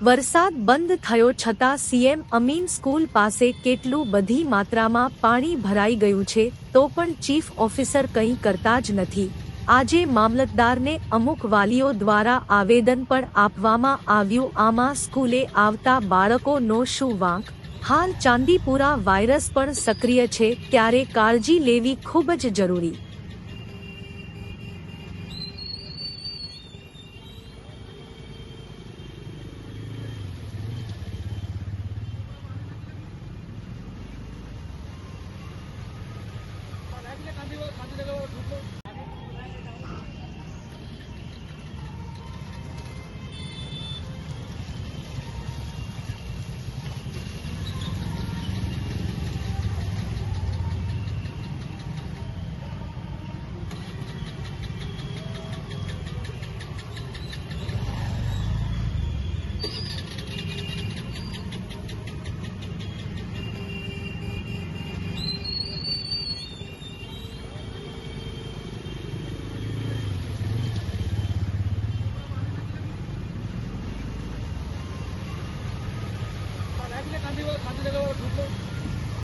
વરસાદ બંધ થયો છતાં સીએમ અમીન સ્કૂલ પાસે કેટલું બધી માત્રામાં પાણી ભરાઈ ગયું છે તો પણ ચીફ ઓફિસર કંઈ કરતા જ નથી। આજે મામલતદારને અમુક વાલીઓ દ્વારા આવેદન પણ આપવામાં આવ્યું। આમાં સ્કૂલે આવતા બાળકોનો શું વાંક? હાલ ચાંદીપુરા વાયરસ પણ સક્રિય છે ત્યારે કાળજી લેવી ખૂબ જ જરૂરી।